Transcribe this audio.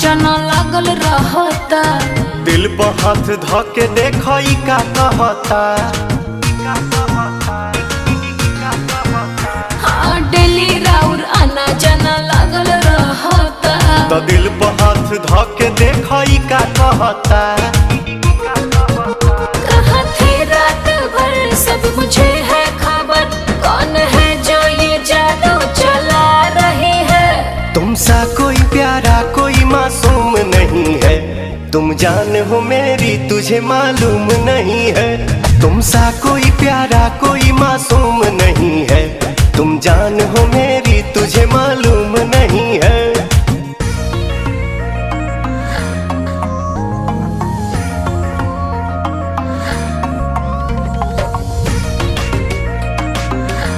जना लागल रहता। दिल पर हाथ धके देखो ई का कहता। हाँ डेली राउर आना जना लागल रहता। तो दिल पर हाथ धके देखो ई का कहता। कहाँ थे रात भर सब मुझे है खबर, कौन है जो ये जादू चला रही है। तुमसा कोई प्यारा कोई मासूम नहीं है, तुम जान हो मेरी तुझे मालूम नहीं है। तुमसा कोई प्यारा कोई मासूम नहीं है, तुम जान हो